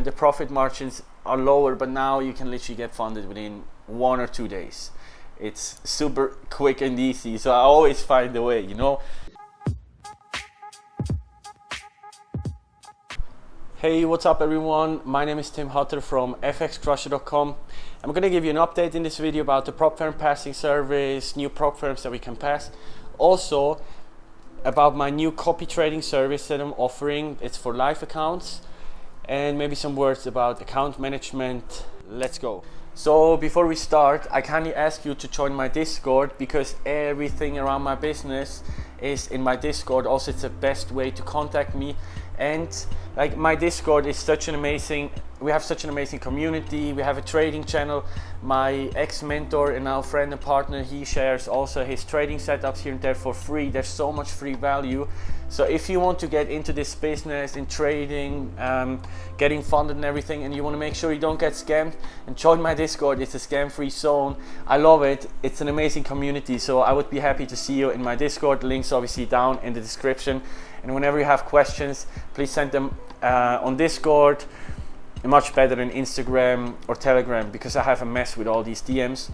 and the profit margins are lower, but now you can literally get funded within 1 or 2 days. It's super quick and easy, so I always find a way, you know. Hey, what's up everyone? My name is Tim Hutter from fxcrusher.com. I'm going to give you an update in this video about the prop firm passing service, new prop firms that we can pass. Also about my new copy trading service that I'm offering. It's for live accounts, and maybe some words about account management. Let's go. So before we start, I kindly ask you to join my Discord, because everything around my business is in my Discord. Also, it's the best way to contact me. And like, my Discord is such an amazing, we have such an amazing community. We have a trading channel. My ex-mentor and now friend and partner, he shares also his trading setups here and there for free. There's so much free value. So if you want to get into this business in trading, getting funded and everything, and you want to make sure you don't get scammed, and join my Discord. It's a scam-free zone. I love it. It's an amazing community. So I would be happy to see you in my Discord. Links obviously down in the description. And whenever you have questions, please send them on Discord. Much better than Instagram or Telegram, because I have a mess with all these DMs.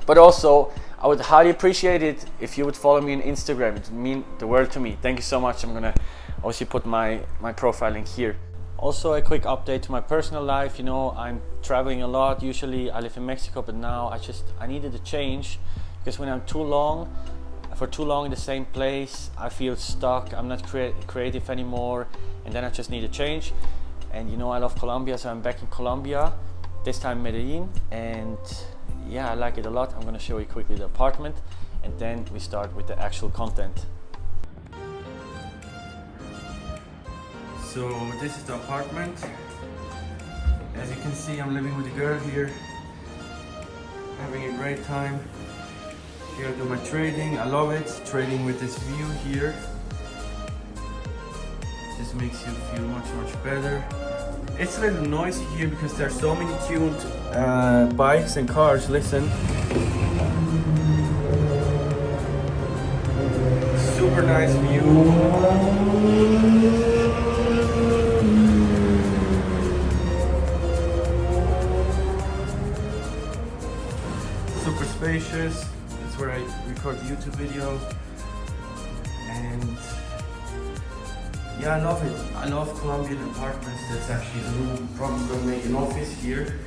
But also, I would highly appreciate it if you would follow me on Instagram. It would mean the world to me. Thank you so much. I'm gonna obviously put my profile link here. Also, a quick update to my personal life. You know, I'm traveling a lot. Usually I live in Mexico, but now I needed a change, because when I'm for too long in the same place, I feel stuck. I'm not creative anymore, and then I just need a change. And you know, I love Colombia, so I'm back in Colombia, this time Medellin, and yeah, I like it a lot. I'm gonna show you quickly the apartment, and then we start with the actual content. So this is the apartment. As you can see, I'm living with a girl here, having a great time. Here I do my trading. I love it, trading with this view here. Just makes you feel much better. It's a little noisy here because there's so many tuned bikes and cars. Listen. Super nice view. Super spacious. That's where I record the YouTube video. And yeah, I love it. I love Colombian apartments. That's actually the room. Probably gonna make an office here.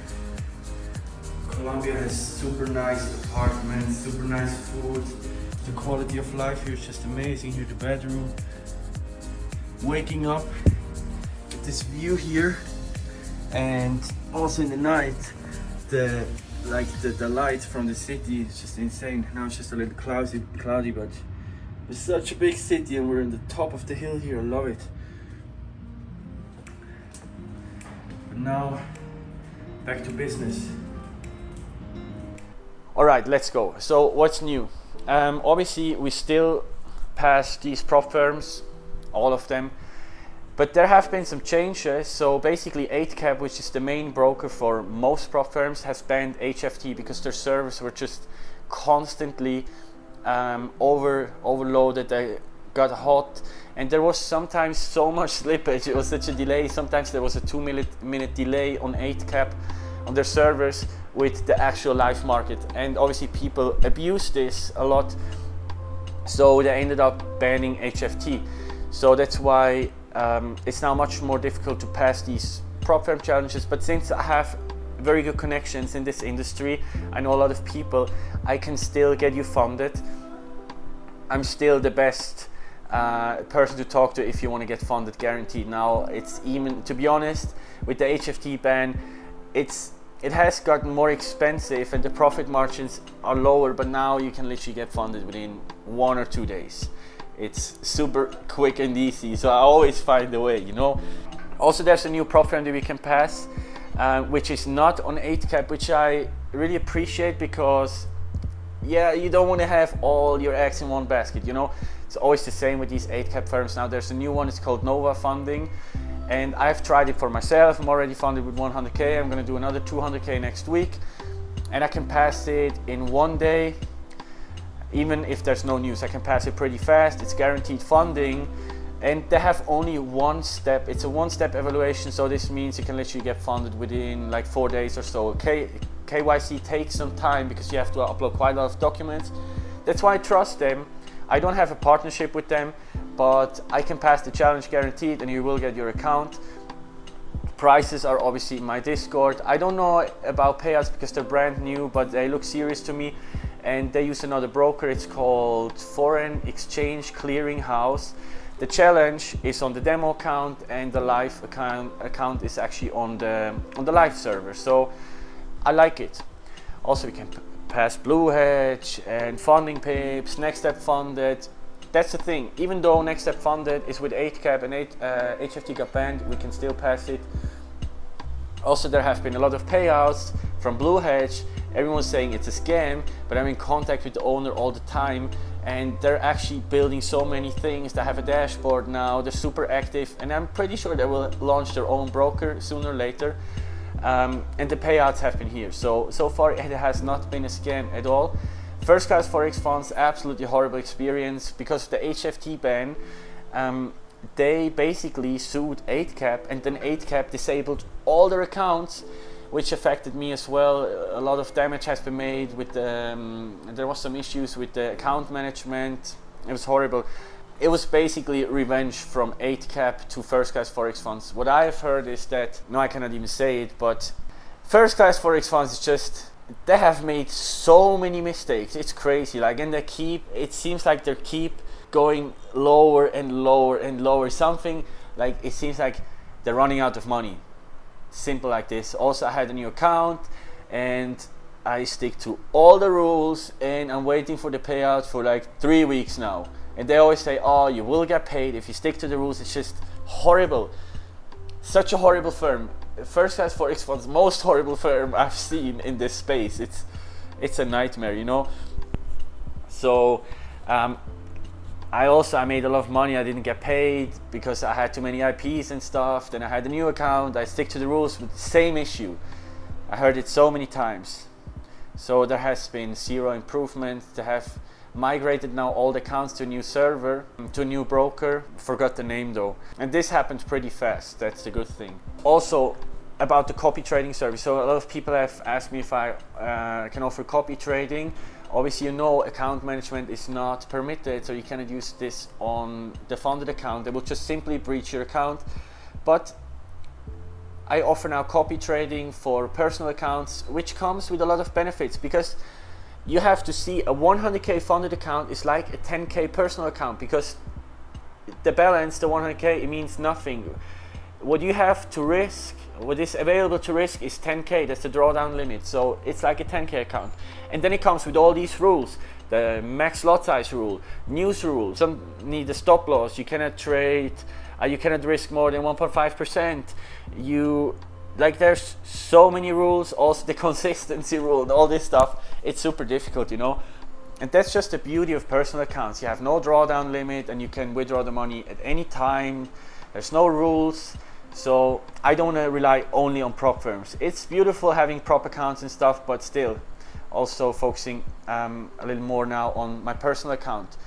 Colombia has super nice apartments, super nice food. The quality of life here is just amazing. Here's the bedroom. Waking up with this view here, and also in the night, the light from the city is just insane. Now it's just a little cloudy, but it's such a big city, and we're in the top of the hill here. I love it. But now, back to business. All right, let's go. So what's new? Obviously, we still pass these prop firms, all of them, but there have been some changes. So basically, 8cap, which is the main broker for most prop firms, has banned HFT because their servers were just constantly overloaded. They got hot, and there was sometimes so much slippage. It was such a delay. Sometimes there was a 2-minute delay on 8cap on their servers with the actual live market, and obviously people abuse this a lot, so they ended up banning HFT. So that's why it's now much more difficult to pass these prop firm challenges. But since I have very good connections in this industry, I know a lot of people, I can still get you funded. I'm still the best person to talk to if you want to get funded, guaranteed. Now, it's even, to be honest, with the HFT ban, it has gotten more expensive and the profit margins are lower, but now you can literally get funded within 1 or 2 days. It's super quick and easy, so I always find a way, you know. Also, there's a new prop firm that we can pass, which is not on 8cap, which I really appreciate, because yeah, you don't want to have all your eggs in one basket, you know. It's always the same with these 8cap firms. Now there's a new one, it's called Nova Funding, and I've tried it for myself. I'm already funded with 100k. I'm going to do another 200k next week, and I can pass it in 1 day. Even if there's no news, I can pass it pretty fast. It's guaranteed funding. and they have only one step. It's a one-step evaluation, so this means you can literally get funded within like 4 days or so. KYC takes some time because you have to upload quite a lot of documents. That's why I trust them. I don't have a partnership with them, but I can pass the challenge guaranteed and you will get your account. Prices are obviously in my Discord. I don't know about payouts because they're brand new, but they look serious to me, and they use another broker. It's called Foreign Exchange Clearing House. The challenge is on the demo account, and the live account is actually on the live server. So I like it. Also, we can pass Blue Hedge and funding pips, Next Step funded. That's the thing. Even though Next Step funded is with 8 cap and HFT got banned, we can still pass it. Also, there have been a lot of payouts from Blue Hedge. Everyone's saying it's a scam, but I'm in contact with the owner all the time, and they're actually building so many things. They have a dashboard now, they're super active, and I'm pretty sure they will launch their own broker sooner or later. And the payouts have been here. So far it has not been a scam at all. First class forex funds, absolutely horrible experience because of the HFT ban. They basically sued 8 cap, and then 8 cap disabled all their accounts, which affected me as well. A lot of damage has been made with there was some issues with the account management. It was horrible. It was basically revenge from 8 cap to first class forex funds. What I have heard is that, no, I cannot even say it, but first class forex funds is just, they have made so many mistakes. It's crazy. Like, and it seems like they keep going lower and lower and lower. Something like, it seems like they're running out of money. Simple like this. Also, I had a new account and I stick to all the rules, and I'm waiting for the payout for like 3 weeks now. And they always say, oh, you will get paid if you stick to the rules. It's just horrible. Such a horrible firm. First class forex funds, most horrible firm I've seen in this space. It's a nightmare, you know. So I made a lot of money. I didn't get paid because I had too many IPs and stuff. Then I had a new account. I stick to the rules with the same issue. I heard it so many times. So there has been zero improvement. They have migrated now all the accounts to a new server, to a new broker. Forgot the name though. And this happened pretty fast. That's the good thing. Also, about the copy trading service. So a lot of people have asked me if I can offer copy trading. Obviously, you know, account management is not permitted, so you cannot use this on the funded account. They will just simply breach your account. But I offer now copy trading for personal accounts, which comes with a lot of benefits, because you have to see a 100k funded account is like a 10k personal account, because the balance, the 100k, it means nothing. What you have to risk, what is available to risk is 10k. That's the drawdown limit. So it's like a 10k account. And then it comes with all these rules: the max lot size rule, news rule. Some need a stop loss. You cannot trade. You cannot risk more than 1.5%. Like, there's so many rules. Also the consistency rule and all this stuff. It's super difficult, you know. And that's just the beauty of personal accounts. You have no drawdown limit, and you can withdraw the money at any time. There's no rules. So I don't want to rely only on prop firms. It's beautiful having prop accounts and stuff, but still also focusing a little more now on my personal account.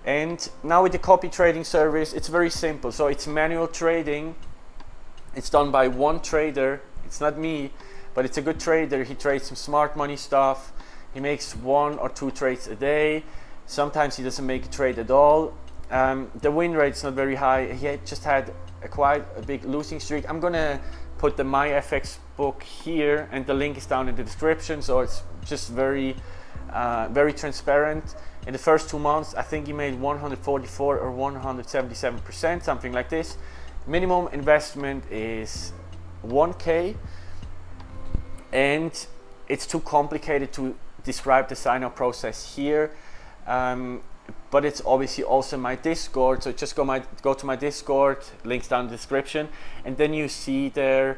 And now with the copy trading service, it's very simple. So it's manual trading. It's done by one trader. It's not me, but it's a good trader. He trades some smart money stuff. He makes 1 or 2 trades a day. Sometimes he doesn't make a trade at all. The win rate's not very high. He just had quite a big losing streak. I'm gonna put the MyFxBook here, and the link is down in the description. So it's just very transparent. In the first 2 months, I think he made 144 or 177%, something like this. Minimum investment is 1k, and it's too complicated to describe the sign-up process here. But it's obviously also my Discord, so just go to my Discord, links down in the description, and then you see there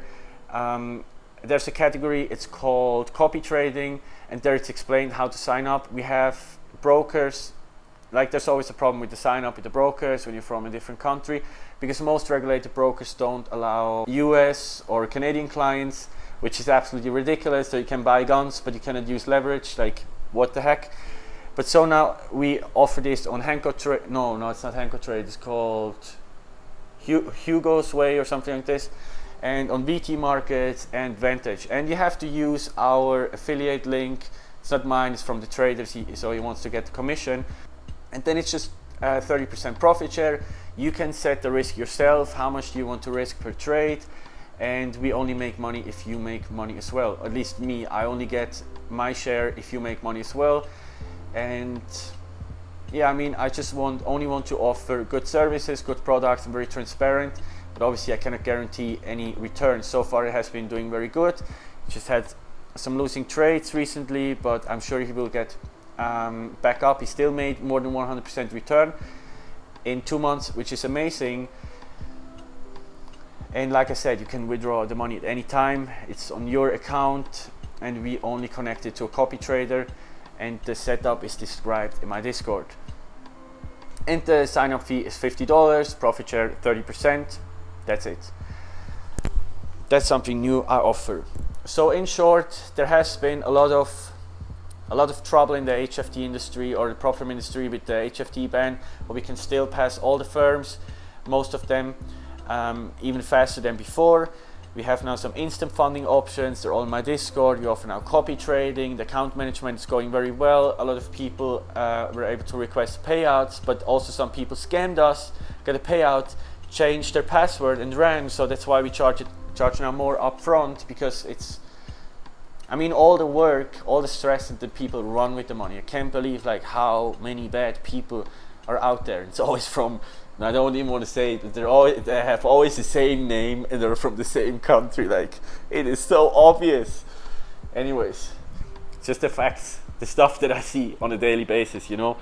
there's a category, it's called copy trading, and there it's explained how to sign up. We have brokers. Like, there's always a problem with the sign up with the brokers when you're from a different country, because most regulated brokers don't allow US or Canadian clients, which is absolutely ridiculous. So you can buy guns, but you cannot use leverage. Like, what the heck? But so now we offer this on Hanko Trade. No, it's not Hanko Trade. It's called Hugo's Way or something like this, and on VT Markets and Vantage. And you have to use our affiliate link. It's not mine, it's from the traders, so he wants to get the commission. And then it's just 30% profit share. You can set the risk yourself, how much do you want to risk per trade, and we only make money if you make money as well. At least me, I only get my share if you make money as well. And yeah, I mean, I just only want to offer good services, good products. I'm very transparent, but obviously I cannot guarantee any return. So far it has been doing very good. Just had some losing trades recently, but I'm sure he will get back up. He still made more than 100% return in 2 months, which is amazing. And like I said, you can withdraw the money at any time. It's on your account, and we only connect it to a copy trader, and the setup is described in my Discord. And the sign up fee is $50, profit share 30%. That's it. That's something new I offer. So in short, there has been a lot of trouble in the HFT industry or the prop firm industry with the HFT ban, but we can still pass all the firms, most of them, even faster than before. We have now some instant funding options. They're all in my Discord. We offer now copy trading. The account management is going very well. A lot of people were able to request payouts, but also some people scammed us, got a payout, changed their password and ran. So that's why we charge now more upfront, because it's, I mean, all the work, all the stress that the people run with the money. I can't believe like how many bad people are out there. It's always from, I don't even want to say it, but they have always the same name and they're from the same country. Like, it is so obvious. Anyways, just the facts, the stuff that I see on a daily basis, you know.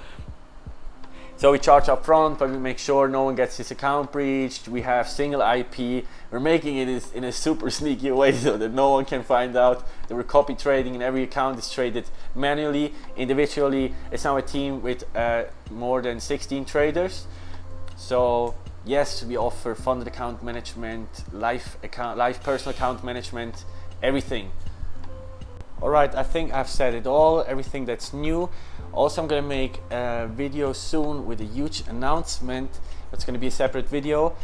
So we charge up front, but we make sure no one gets his account breached. We have single IP. We're making it in a super sneaky way so that no one can find out that we're copy trading, and every account is traded manually, individually. It's now a team with more than 16 traders. So yes, we offer funded account management, live personal account management, everything. All right, I think I've said it all, everything that's new. Also, I'm gonna make a video soon with a huge announcement. It's gonna be a separate video,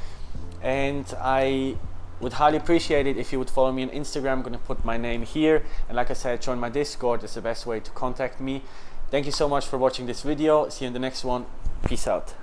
and I would highly appreciate it if you would follow me on Instagram. I'm gonna put my name here, and like I said, join my Discord. That's the best way to contact me. Thank you so much for watching this video. See you in the next one. Peace out.